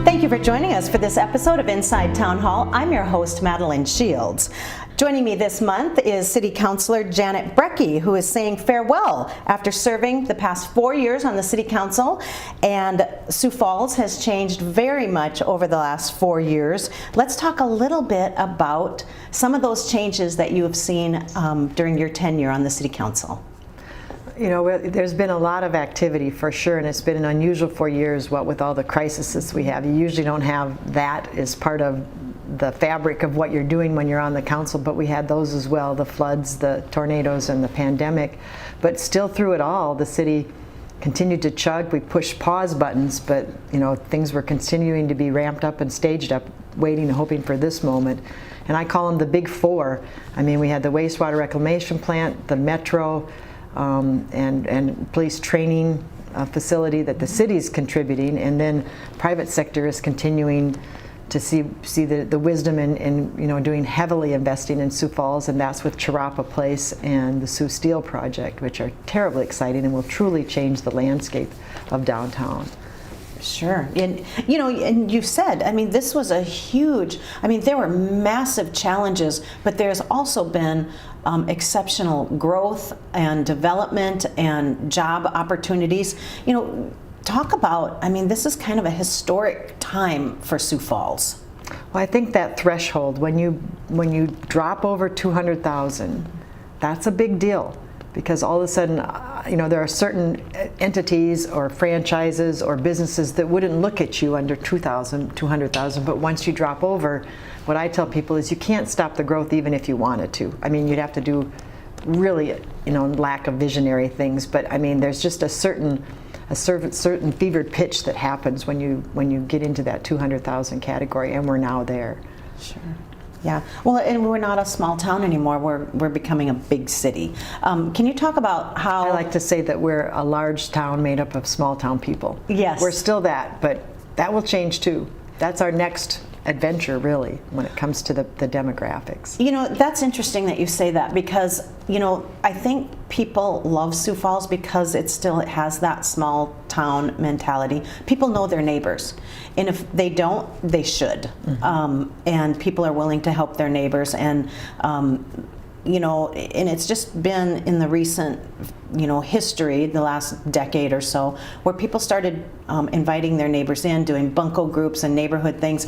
Thank you for joining us for this episode of Inside Town Hall. I'm your host, Madeline Shields. Joining me this month is City Councilor Janet Brecky, who is saying farewell after serving the past 4 years on the City Council. And Sioux Falls has changed very much over the last 4 years. Let's talk a little bit about some of those changes that you have seen during your tenure on the City Council. You know, there's been a lot of activity for sure, and it's been an unusual 4 years, what with all the crises we have. You usually don't have that as part of the fabric of what you're doing when you're on the council, but we had those as well, the floods, the tornadoes, and the pandemic. But still through it all, the city continued to chug. We pushed pause buttons, but you know, things were continuing to be ramped up and staged up, waiting and hoping for this moment. And I call them the big four. I mean, we had the wastewater reclamation plant, the metro, and police training facility that the city is contributing, and then private sector is continuing to see the wisdom in you know, doing heavily investing in Sioux Falls, and that's with Charapa Place and the Sioux Steel project, which are terribly exciting and will truly change the landscape of downtown. Sure. And you know, and you said, I mean, this was a huge, I mean, there were massive challenges, but there's also been exceptional growth and development and job opportunities. You know, talk about, I mean, this is kind of a historic time for Sioux Falls. Well, I think that threshold, when you drop over 200,000, that's a big deal. Because all of a sudden, you know, there are certain entities or franchises or businesses that wouldn't look at you under 200,000, but once you drop over, what I tell people is you can't stop the growth even if you wanted to. I mean, you'd have to do really, you know, lack of visionary things, but I mean, there's just a certain fevered pitch that happens when you get into that 200,000 category, and we're now there. Sure. Yeah, well, and we're not a small town anymore. We're becoming a big city. Can you talk about how? I like to say that we're a large town made up of small town people. Yes. We're still that, but that will change too. That's our next adventure, really, when it comes to the demographics. You know, that's interesting that you say that, because, you know, I think people love Sioux Falls because it has that small town mentality. People know their neighbors, and if they don't, they should. Mm-hmm. And people are willing to help their neighbors, and you know, and it's just been in the recent, you know, history, the last decade or so, where people started inviting their neighbors in, doing bunco groups and neighborhood things.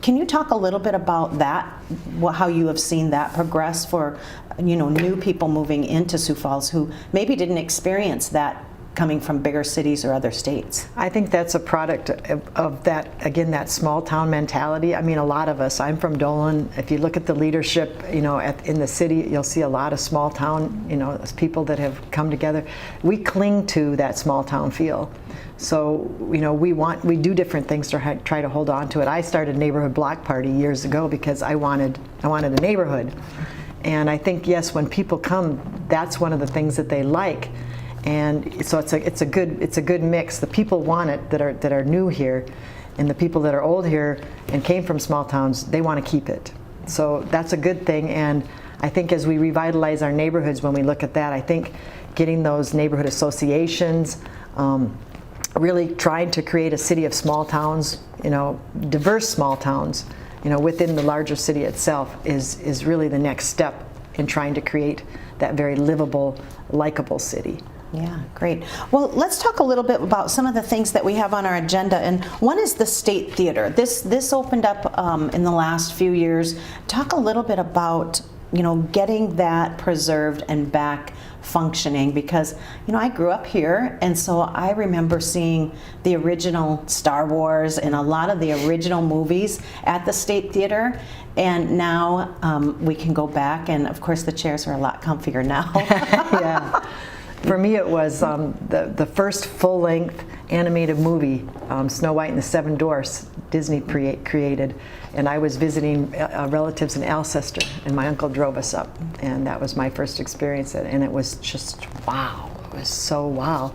Can you talk a little bit about that, how you have seen that progress for, you know, new people moving into Sioux Falls who maybe didn't experience that coming from bigger cities or other states? I think that's a product of that, again, that small town mentality. I mean, a lot of us, I'm from Dolan. If you look at the leadership, you know, in the city, you'll see a lot of small town, you know, people that have come together. We cling to that small town feel. So, you know, we do different things to try to hold on to it. I started a neighborhood block party years ago because I wanted a neighborhood. And I think, yes, when people come, that's one of the things that they like. And so it's a good mix. The people want it that are new here, and the people that are old here and came from small towns, they want to keep it. So that's a good thing. And I think as we revitalize our neighborhoods, when we look at that, I think getting those neighborhood associations, really trying to create a city of small towns, you know, diverse small towns, you know, within the larger city itself is really the next step in trying to create that very livable, likable city. Yeah, great. Well, let's talk a little bit about some of the things that we have on our agenda, and one is the State Theater. This opened up in the last few years. Talk a little bit about, you know, getting that preserved and back functioning, because, you know, I grew up here, and so I remember seeing the original Star Wars and a lot of the original movies at the State Theater, and now we can go back, and of course the chairs are a lot comfier now. Yeah. For me, it was the first full-length animated movie, Snow White and the Seven Dwarfs, Disney created, and I was visiting relatives in Alcester, and my uncle drove us up, and that was my first experience, and it was just wow. It was so wow.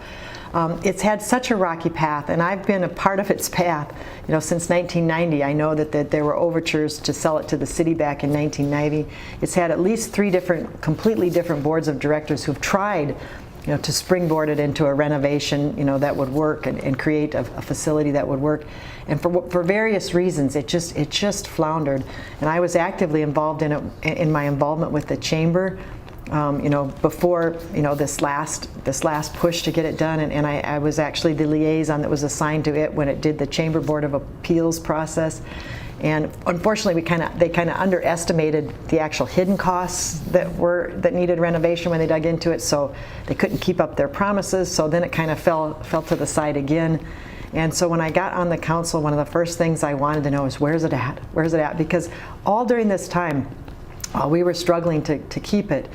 It's had such a rocky path, and I've been a part of its path, you know, since 1990. I know that there were overtures to sell it to the city back in 1990. It's had at least 3 completely different boards of directors who've tried to springboard it into a renovation, that would work and create a facility that would work. And for various reasons, it just floundered. And I was actively involved in it, in my involvement with the chamber, before this last push to get it done. And I was actually the liaison that was assigned to it when it did the Chamber Board of Appeals process. And unfortunately, they kind of underestimated the actual hidden costs that needed renovation when they dug into it. So they couldn't keep up their promises. So then it kind of fell to the side again. And so when I got on the council, one of the first things I wanted to know is, where's it at? Where's it at? Because all during this time, while we were struggling to keep it,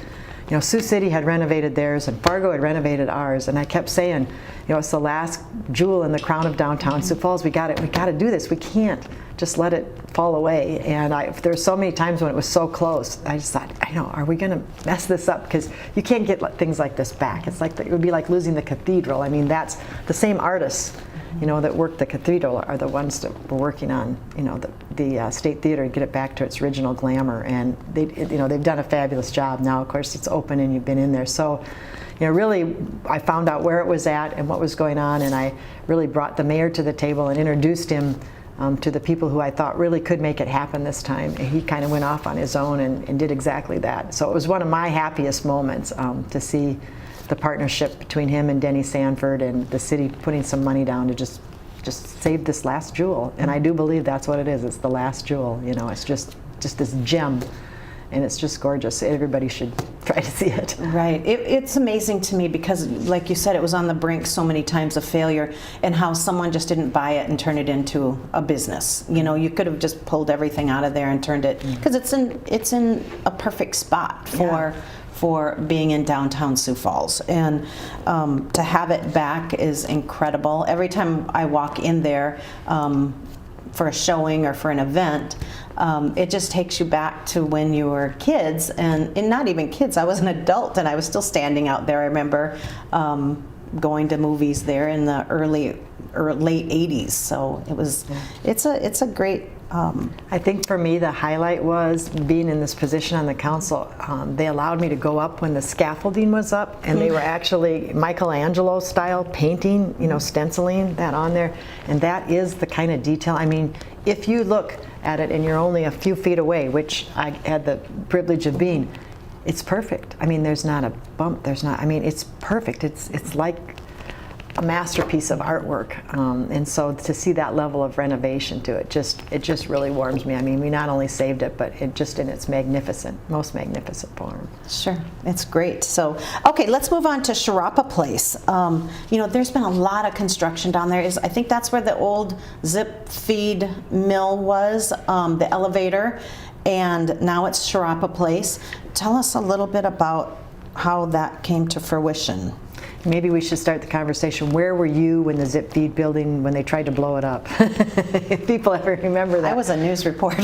Sioux City had renovated theirs and Fargo had renovated ours, and I kept saying, it's the last jewel in the crown of downtown Sioux Falls. We got to do this. We can't just let it fall away. And there were so many times when it was so close, I just thought, are we going to mess this up? Because you can't get things like this back. It would be like losing the cathedral. I mean, that's the same artists, that worked the cathedral are the ones that were working on, the State Theater to get it back to its original glamour. And they've done a fabulous job. Now, of course, it's open and you've been in there. So, really, I found out where it was at and what was going on, and I really brought the mayor to the table and introduced him to the people who I thought really could make it happen this time. And he kind of went off on his own and did exactly that. So it was one of my happiest moments to see the partnership between him and Denny Sanford and the city putting some money down to just save this last jewel. And I do believe that's what it is. It's the last jewel. It's just this gem. And it's just gorgeous. Everybody should try to see it. Right. It's amazing to me because, like you said, it was on the brink so many times of failure, and how someone just didn't buy it and turn it into a business. You could have just pulled everything out of there and turned it, because it's in a perfect spot for being in downtown Sioux Falls, and to have it back is incredible. Every time I walk in there for a showing or for an event, it just takes you back to when you were kids, and not even kids. I was an adult and I was still standing out there. I remember going to movies there in the early or late 80s. So it's a great. I think for me the highlight was being in this position on the council. They allowed me to go up when the scaffolding was up, and they were actually Michelangelo style painting, stenciling that on there, and that is the kind of detail. I mean, if you look at it and you're only a few feet away, which I had the privilege of being, it's perfect. I mean, there's not a bump. It's perfect. It's like a masterpiece of artwork, and so to see that level of renovation to it just really warms me. I mean, we not only saved it, but it just in its most magnificent form. Sure, it's great. So, okay, let's move on to Sharapa Place. There's been a lot of construction down there. I think that's where the old zip feed mill was, the elevator, and now it's Sharapa Place. Tell us a little bit about how that came to fruition. Maybe we should start the conversation. Where were you when the zip feed building, when they tried to blow it up? If people ever remember that. I was a news reporter.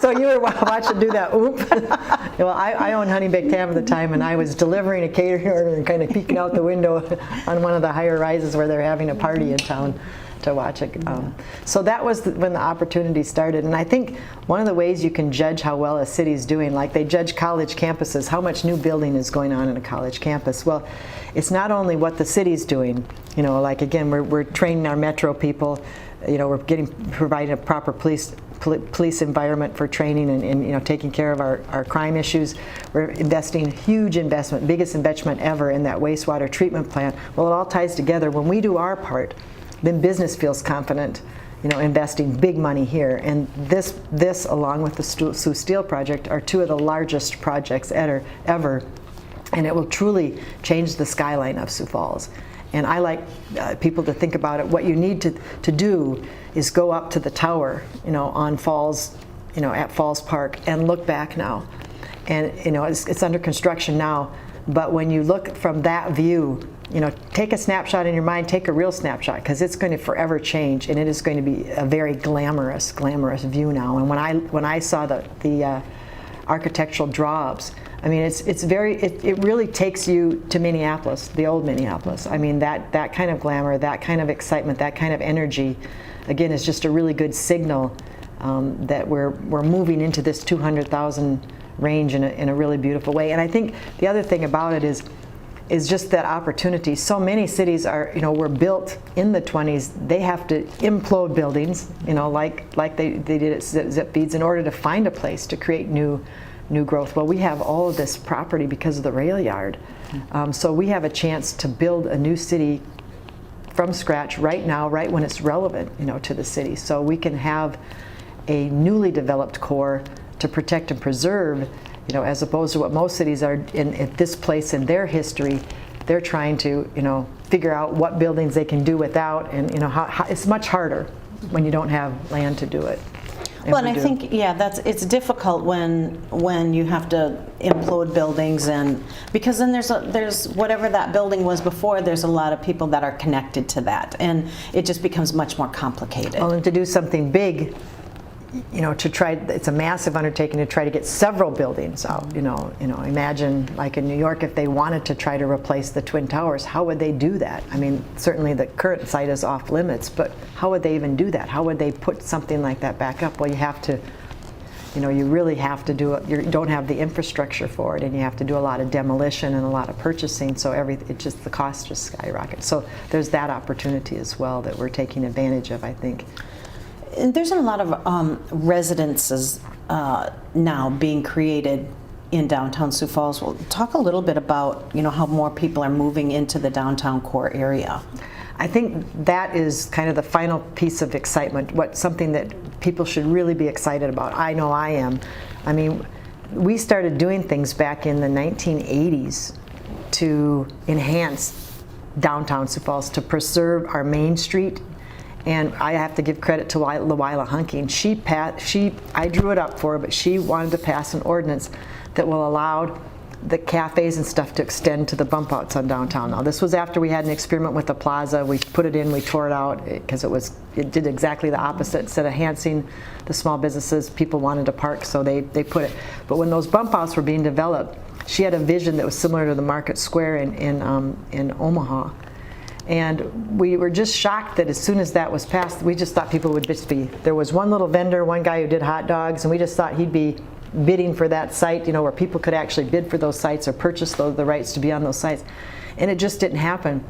So you were watching do that, oop. Well, I owned Honey Baked Ham at the time, and I was delivering a catering order and kind of peeking out the window on one of the higher rises where they're having a party in town to watch it. So that was when the opportunity started. And I think one of the ways you can judge how well a city's doing, like they judge college campuses, how much new building is going on in a college campus. Well, it's not only what the city's doing, like again, we're training our metro people, we're providing a proper police environment for training and taking care of our crime issues. We're investing huge investment, biggest investment ever in that wastewater treatment plant. Well, it all ties together. When we do our part, then business feels confident, investing big money here. And this along with the Sioux Steel project are two of the largest projects ever, and it will truly change the skyline of Sioux Falls. And I like people to think about it. What you need to do is go up to the tower, on Falls, at Falls Park, and look back now. And it's under construction now, but when you look from that view, take a snapshot in your mind, take a real snapshot, because it's going to forever change, and it is going to be a very glamorous view now. And when I saw the architectural drawups, I mean, it really takes you to Minneapolis, the old Minneapolis. I mean, that kind of glamour, that kind of excitement, that kind of energy, again, is just a really good signal that we're moving into this 200,000 range in a really beautiful way. And I think the other thing about it is, is just that opportunity. So many cities are, were built in the 20s. They have to implode buildings, like they did at Zip Beads, in order to find a place to create new growth. Well, we have all of this property because of the rail yard. So we have a chance to build a new city from scratch right now, right when it's relevant, to the city. So we can have a newly developed core to protect and preserve, as opposed to what most cities are at this place in their history. They're trying to, figure out what buildings they can do without, and how it's much harder when you don't have land to do it. Well, and I think, it's difficult when you have to implode buildings, and because then there's whatever that building was before, there's a lot of people that are connected to that, and it just becomes much more complicated. Well, and to do something big, to try, it's a massive undertaking to try to get several buildings out. Imagine like in New York, if they wanted to try to replace the Twin Towers, how would they do that? I mean, certainly the current site is off limits, but how would they even do that? How would they put something like that back up? Well, you have to, you really have to do it. You don't have the infrastructure for it, and you have to do a lot of demolition and a lot of purchasing. So the cost just skyrockets. So there's that opportunity as well that we're taking advantage of, I think. And there's a lot of residences now being created in downtown Sioux Falls. Well, talk a little bit about how more people are moving into the downtown core area. I think that is kind of the final piece of excitement. Something that people should really be excited about. I know I am. I mean, we started doing things back in the 1980s to enhance downtown Sioux Falls, to preserve our main street. And I have to give credit to Lawila Hunking. I drew it up for her, but she wanted to pass an ordinance that will allow the cafes and stuff to extend to the bump outs on downtown. Now, this was after we had an experiment with the plaza. We put it in, we tore it out because it did exactly the opposite. Instead of enhancing the small businesses, people wanted to park, so they put it. But when those bump outs were being developed, she had a vision that was similar to the Market Square in Omaha. And we were just shocked that as soon as that was passed, we just thought people would just be, there was one little vendor, one guy who did hot dogs, and we just thought he'd be bidding for that site, where people could actually bid for those sites or purchase the rights to be on those sites. And it just didn't happen.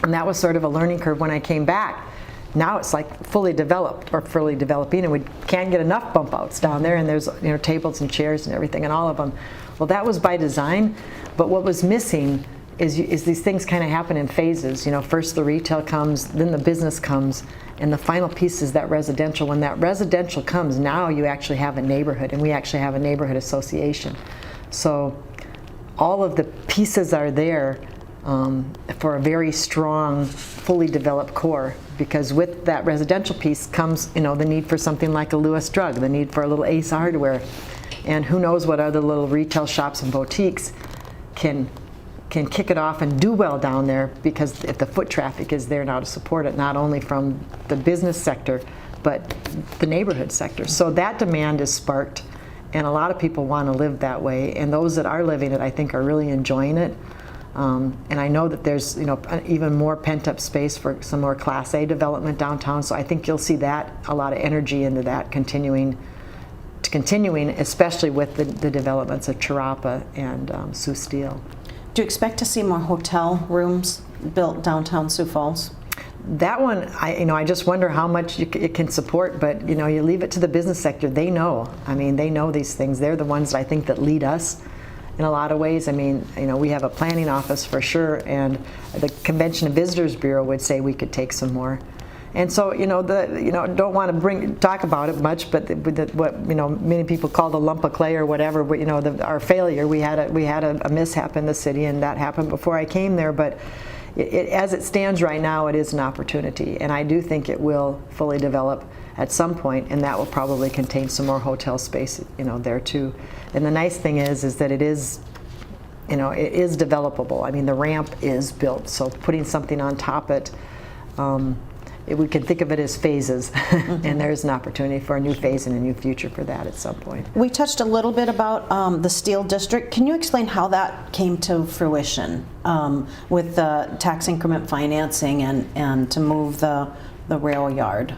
And that was sort of a learning curve when I came back. Now it's like fully developed, or fully developing, and we can't get enough bump outs down there, and there's tables and chairs and everything and all of them. Well, that was by design, but what was missing is these things kind of happen in phases. First the retail comes, then the business comes, and the final piece is that residential. When that residential comes, now you actually have a neighborhood, and we actually have a neighborhood association. So all of the pieces are there for a very strong, fully developed core, because with that residential piece comes, the need for something like a Lewis Drug, the need for a little Ace Hardware, and who knows what other little retail shops and boutiques can kick it off and do well down there, because if the foot traffic is there now to support it, not only from the business sector, but the neighborhood sector. So that demand is sparked, and a lot of people want to live that way, and those that are living it, I think, are really enjoying it. And I know that there's even more pent-up space for some more Class A development downtown, so I think you'll see that, a lot of energy into that continuing, especially with the developments of Charapa and Sioux Steel. Do you expect to see more hotel rooms built downtown Sioux Falls? That one, I just wonder how much it can support, but you leave it to the business sector. They know. I mean, they know these things. They're the ones, I think, that lead us in a lot of ways. I mean, we have a planning office for sure, and the Convention and Visitors Bureau would say we could take some more. And so, don't want to talk about it much, but what many people call the lump of clay or whatever. But our failure. We had a mishap in the city, and that happened before I came there. But as it stands right now, it is an opportunity, and I do think it will fully develop at some point, and that will probably contain some more hotel space, there too. And the nice thing is that it is developable. I mean, the ramp is built, so putting something on top of it. We can think of it as phases, and there's an opportunity for a new phase and a new future for that at some point. We touched a little bit about the Steel District. Can you explain how that came to fruition with the tax increment financing and to move the rail yard?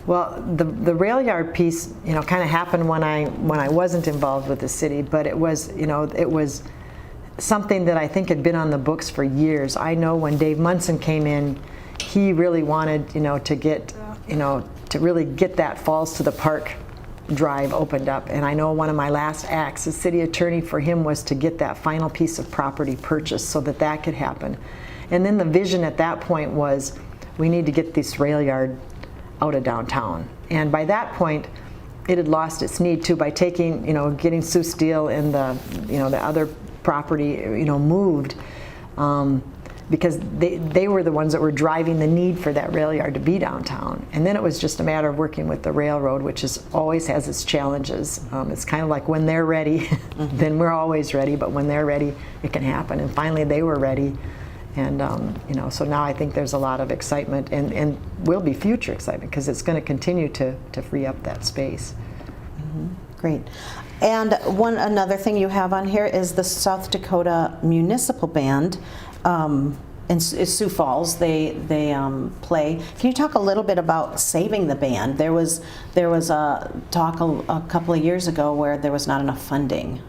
Well, the rail yard piece, kind of happened when I wasn't involved with the city, but it was something that I think had been on the books for years. I know when Dave Munson came in, he really wanted, to get, to really get that Falls to the Park drive opened up. And I know one of my last acts as city attorney for him was to get that final piece of property purchased so that that could happen. And then the vision at that point was, we need to get this rail yard out of downtown. And by that point, it had lost its need too by taking, getting Sioux Steel and the other property, moved, because they were the ones that were driving the need for that rail yard to be downtown. And then it was just a matter of working with the railroad, which always has its challenges. It's kind of like when they're ready, then we're always ready, but when they're ready, it can happen. And finally they were ready. And so now I think there's a lot of excitement, and will be future excitement, because it's going to continue to free up that space. Great. And another thing you have on here is the South Dakota Municipal Band in Sioux Falls. They play. Can you talk a little bit about saving the band? There was a talk a couple of years ago where there was not enough funding.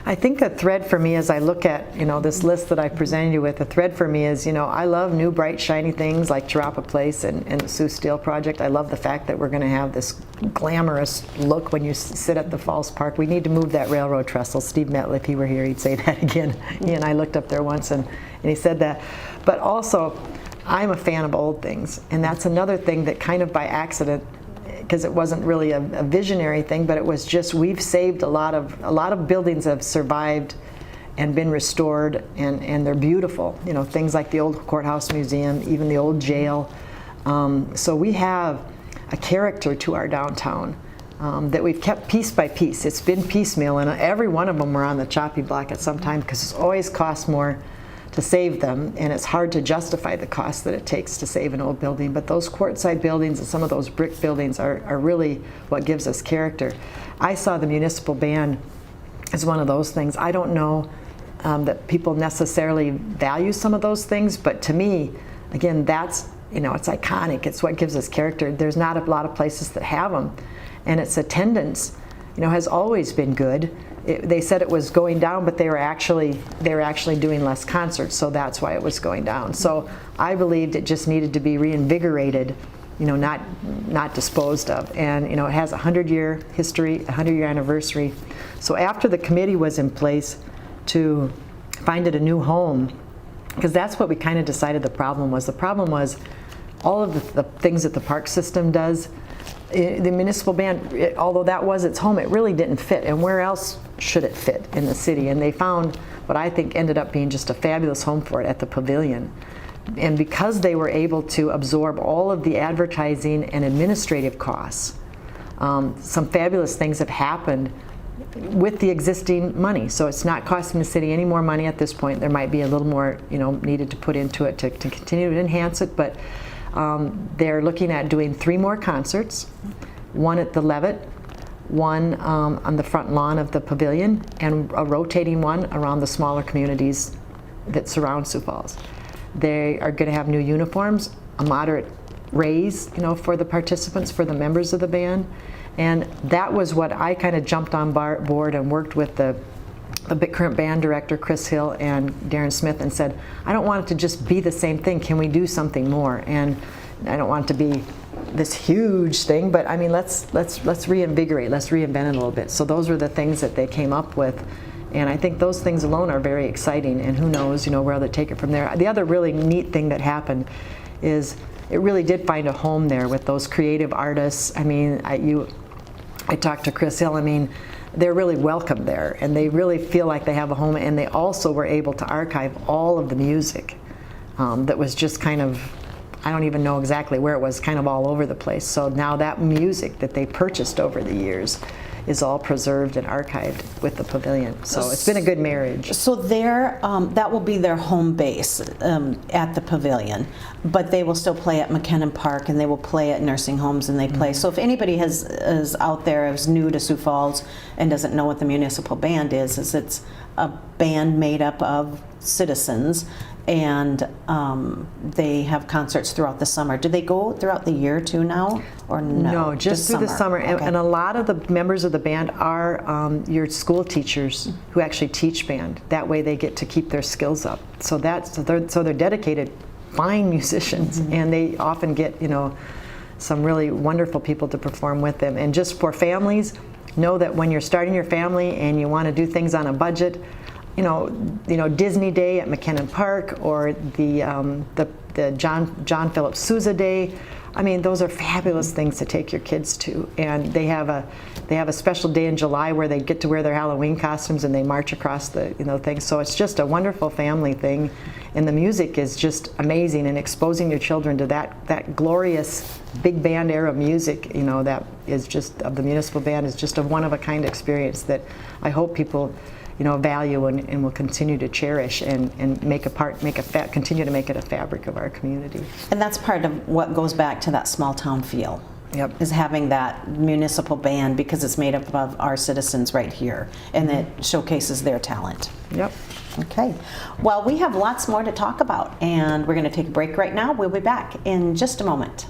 I think the thread for me, as I look at this list that I presented you with, the thread for me is I love new bright shiny things like Tarapa Place and the Sioux Steel project. I love the fact that we're going to have this glamorous look when you sit at the Falls Park. We need to move that railroad trestle. Steve Metley, if he were here, he'd say that again. He and I looked up there once and he said that. But also, I'm a fan of old things, and that's another thing that kind of by accident, because it wasn't really a visionary thing, but it was just, we've saved a lot of buildings have survived and been restored, and they're beautiful. Things like the old courthouse museum, even the old jail. So we have a character to our downtown that we've kept piece by piece. It's been piecemeal, and every one of them were on the chopping block at some time, because it's always cost more to save them, and it's hard to justify the cost that it takes to save an old building. But those quartzite buildings and some of those brick buildings are really what gives us character. I saw the municipal band as one of those things. I don't know that people necessarily value some of those things, but to me, again, that's, it's iconic. It's what gives us character. There's not a lot of places that have them, and its attendance, has always been good. They said it was going down, but they were actually doing less concerts, so that's why it was going down. So I believed it just needed to be reinvigorated, not disposed of. And it has a 100-year history, a 100-year anniversary. So after the committee was in place to find it a new home, because that's what we kind of decided the problem was. The problem was all of the things that the park system does. The municipal band, although that was its home, it really didn't fit. And where else should it fit in the city? And they found what I think ended up being just a fabulous home for it at the Pavilion. And because they were able to absorb all of the advertising and administrative costs, some fabulous things have happened with the existing money. So it's not costing the city any more money at this point. There might be a little more needed to put into it to continue to enhance it, but they're looking at doing 3 more concerts, one at the Levitt, one on the front lawn of the Pavilion, and a rotating one around the smaller communities that surround Sioux Falls. They are going to have new uniforms, a moderate raise, for the participants, for the members of the band. And that was what I kind of jumped on board and worked with the current band director, Chris Hill, and Darren Smith, and said, I don't want it to just be the same thing. Can we do something more? And I don't want it to be this huge thing, but I mean, let's reinvigorate, let's reinvent it a little bit. So those were the things that they came up with. And I think those things alone are very exciting, and who knows, where they'll take it from there. The other really neat thing that happened is it really did find a home there with those creative artists. I mean, I talked to Chris Hill. I mean, they're really welcome there, and they really feel like they have a home, and they also were able to archive all of the music that was just kind of, I don't even know exactly where it was, kind of all over the place. So now that music that they purchased over the years is all preserved and archived with the Pavilion. So it's been a good marriage. So that will be their home base at the Pavilion, but they will still play at McKinnon Park, and they will play at nursing homes, and they play. So if anybody is out there is new to Sioux Falls and doesn't know what the municipal band is it's a band made up of citizens, and they have concerts throughout the summer. Do they go throughout the year too now, or no? No, just through the summer. Okay. And a lot of the members of the band are your school teachers who actually teach band. That way they get to keep their skills up. So they're dedicated, fine musicians, and they often get some really wonderful people to perform with them. And just for families, know that when you're starting your family and you want to do things on a budget, Disney Day at McKinnon Park, or the John Philip Sousa Day. I mean, those are fabulous things to take your kids to. And they have a special day in July where they get to wear their Halloween costumes and they march across the things. So it's just a wonderful family thing, and the music is just amazing. And exposing your children to that glorious big band era music, that is just of the municipal band, is just a one of a kind experience that I hope people value and will continue to cherish and continue to make it a fabric of our community. And that's part of what goes back to that small town feel. Yep. Is having that municipal band, because it's made up of our citizens right here, and it showcases their talent. Yep. Okay. Well, we have lots more to talk about, and we're going to take a break right now. We'll be back in just a moment.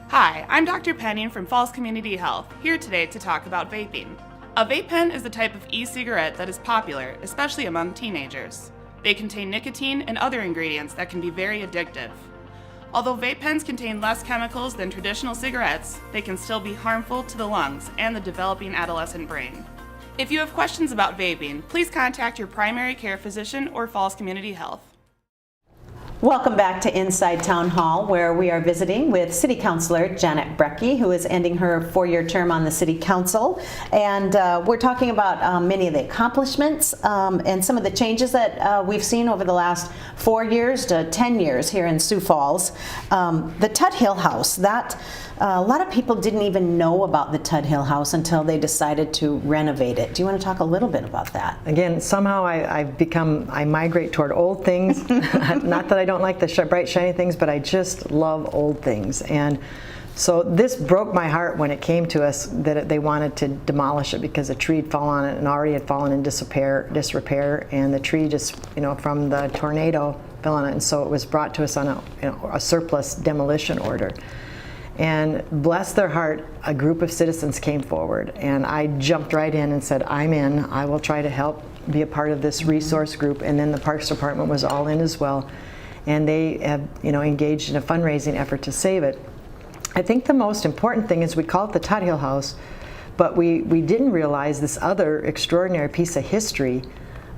Hi, I'm Dr. Penning from Falls Community Health, here today to talk about vaping. A vape pen is a type of e-cigarette that is popular, especially among teenagers. They contain nicotine and other ingredients that can be very addictive. Although vape pens contain less chemicals than traditional cigarettes, they can still be harmful to the lungs and the developing adolescent brain. If you have questions about vaping, please contact your primary care physician or Falls Community Health. Welcome back to Inside Town Hall, where we are visiting with City Councilor Janet Brecky, who is ending her 4-year term on the City Council. And we're talking about many of the accomplishments and some of the changes that we've seen over the last 4 years to 10 years here in Sioux Falls. The Tuthill House, a lot of people didn't even know about the Tuthill House until they decided to renovate it. Do you want to talk a little bit about that? Again, somehow I migrate toward old things. Not that I don't like the bright, shiny things, but I just love old things. And so this broke my heart when it came to us that they wanted to demolish it because a tree had fallen on it and already had fallen in disrepair, and the tree just, from the tornado fell on it, and so it was brought to us on a surplus demolition order. And bless their heart, a group of citizens came forward, and I jumped right in and said, I'm in. I will try to help be a part of this resource group. And then the Parks Department was all in as well, and they have engaged in a fundraising effort to save it. I think the most important thing is we call it the Tuthill House, but we didn't realize this other extraordinary piece of history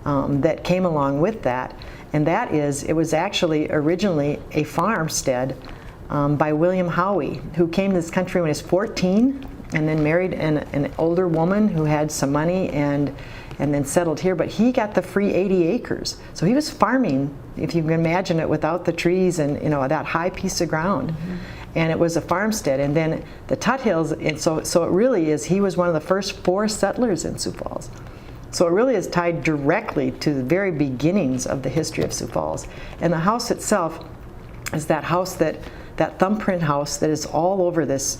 that came along with that, and that is it was actually originally a farmstead by William Howey, who came to this country when he was 14 and then married an older woman who had some money and then settled here, but he got the free 80 acres. So he was farming, if you can imagine it, without the trees and that high piece of ground. Mm-hmm. And it was a farmstead. And then the Tuthills, and so it really is, he was one of the first 4 settlers in Sioux Falls. So it really is tied directly to the very beginnings of the history of Sioux Falls. And the house itself is that house that thumbprint house that is all over this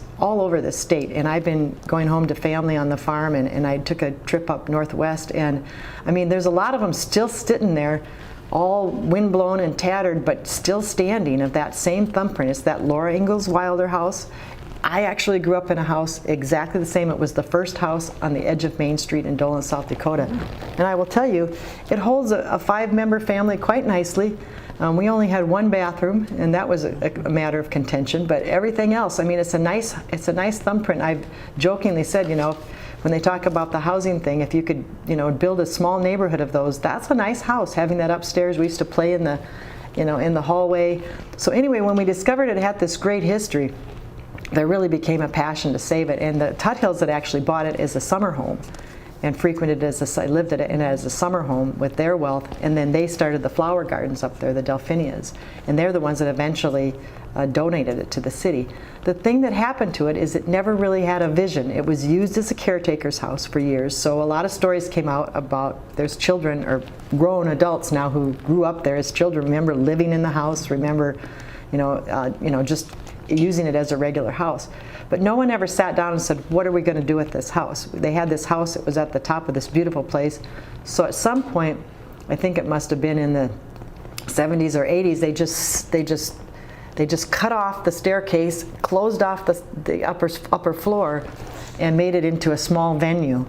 state. And I've been going home to family on the farm, and I took a trip up northwest, and I mean there's a lot of them still sitting there, all windblown and tattered, but still standing, of that same thumbprint. It's that Laura Ingalls Wilder house. I actually grew up in a house exactly the same. It was the first house on the edge of Main Street in Dolan, South Dakota. And I will tell you, it holds a 5-member family quite nicely. We only had 1 bathroom, and that was a matter of contention. But everything else, I mean, it's a nice thumbprint. I've jokingly said, when they talk about the housing thing, if you could, build a small neighborhood of those, that's a nice house. Having that upstairs, we used to play in the, in the hallway. So anyway, when we discovered it had this great history, there really became a passion to save it. And the Tuthills had actually bought it as a summer home and frequented it lived it in as a summer home with their wealth, and then they started the flower gardens up there, the Delphinias, and they're the ones that eventually donated it to the city. The thing that happened to it is it never really had a vision. It was used as a caretaker's house for years, so a lot of stories came out about there's children or grown adults now who grew up there as children, remember living in the house, remember just using it as a regular house. But no one ever sat down and said, what are we going to do with this house? They had this house, it was at the top of this beautiful place. So at some point, I think it must have been in the 70s or 80s, they just cut off the staircase, closed off the upper floor, and made it into a small venue,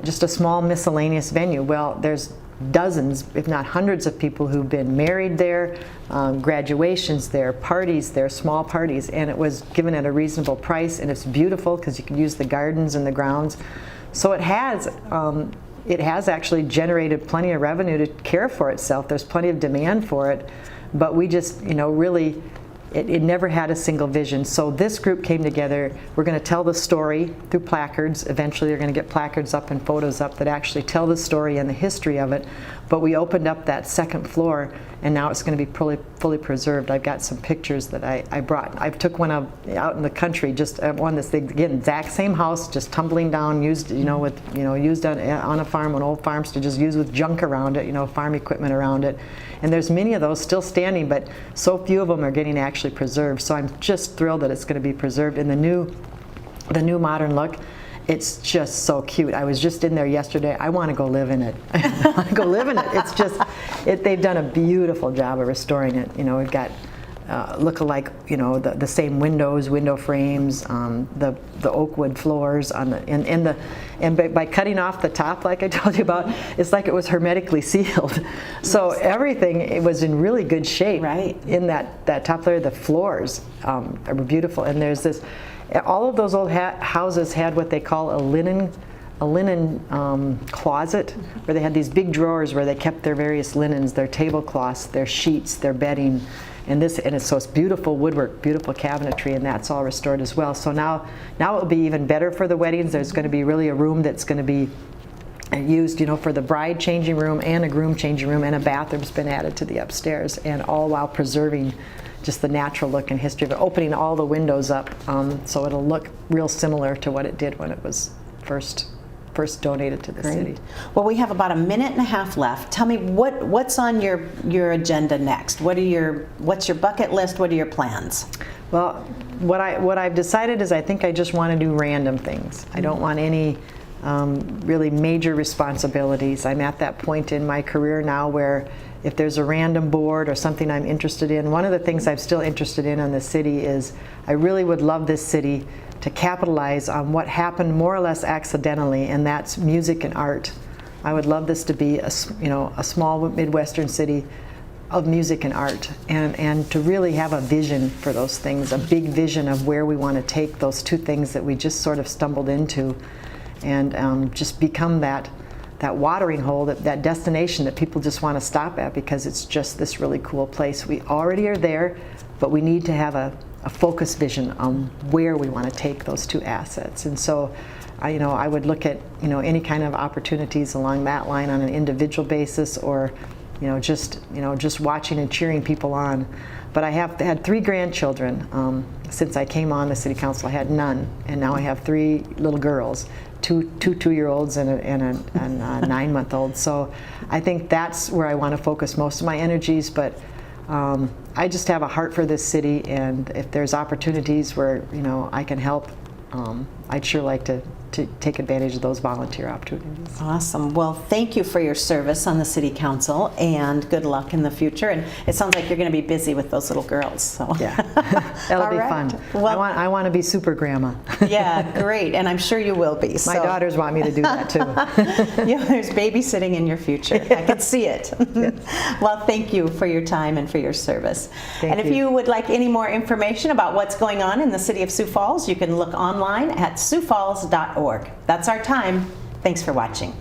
just a small miscellaneous venue. Well, there's dozens, if not hundreds of people who've been married there, graduations there, parties there, small parties, and it was given at a reasonable price, and it's beautiful because you can use the gardens and the grounds. So it has actually generated plenty of revenue to care for itself. There's plenty of demand for it, but we just, really, it never had a single vision. So this group came together. We're going to tell the story through placards. Eventually they're going to get placards up and photos up that actually tell the story and the history of it. But we opened up that second floor, and now it's going to be fully preserved. I've got some pictures that I brought. I took one out in the country, just one that's, again, exact same house, just tumbling down, used, used on a farm, on old farms, to just use with junk around it, farm equipment around it. And there's many of those still standing, but so few of them are getting actually preserved. So I'm just thrilled that it's going to be preserved in the new modern look. It's just so cute. I was just in there yesterday. I want to go live in it. I want to go live in it. It's just, they've done a beautiful job of restoring it. We've got look-alike, the same windows, window frames, the oak wood floors on the, and by cutting off the top, like I told you about, it's like it was hermetically sealed. So everything, it was in really good shape. Right. In that top layer, the floors are beautiful, and there's this. All of those old houses had what they call a linen closet, where they had these big drawers where they kept their various linens, their tablecloths, their sheets, their bedding, so it's beautiful woodwork, beautiful cabinetry, and that's all restored as well. So now it will be even better for the weddings. There's going to be really a room that's going to be used, for the bride changing room and a groom changing room, and a bathroom's been added to the upstairs, and all while preserving just the natural look and history of it, opening all the windows up, so it'll look real similar to what it did when it was first donated to the city. Well, we have about a minute and a half left. Tell me what's on your agenda next. What's your bucket list? What are your plans? Well, what I've decided is I think I just want to do random things. I don't want any really major responsibilities. I'm at that point in my career now where if there's a random board or something I'm interested in, one of the things I'm still interested in the city is I really would love this city to capitalize on what happened more or less accidentally, and that's music and art. I would love this to be a small Midwestern city of music and art, and to really have a vision for those things, a big vision of where we want to take those two things that we just sort of stumbled into, and just become that watering hole, that destination that people just want to stop at because it's just this really cool place. We already are there, but we need to have a focused vision on where we want to take those two assets. And so I would look at any kind of opportunities along that line on an individual basis, or just watching and cheering people on. But I have had 3 grandchildren. Since I came on the city council, I had none, and now I have 3 little girls, two 2-year-olds and a 9-month-old. So I think that's where I want to focus most of my energies. But I just have a heart for this city, and if there's opportunities where I can help, I'd sure like to take advantage of those volunteer opportunities. Awesome. Well, thank you for your service on the City Council, and good luck in the future. And it sounds like you're going to be busy with those little girls. So yeah, that'll be fun. Well, I want to be super grandma. Yeah, great. And I'm sure you will be. My daughters want me to do that too. Yeah, there's babysitting in your future. I can see it. Yes. Well, thank you for your time and for your service. Thank you. If you would like any more information about what's going on in the city of Sioux Falls, you can look online at siouxfalls.org. That's our time. Thanks for watching.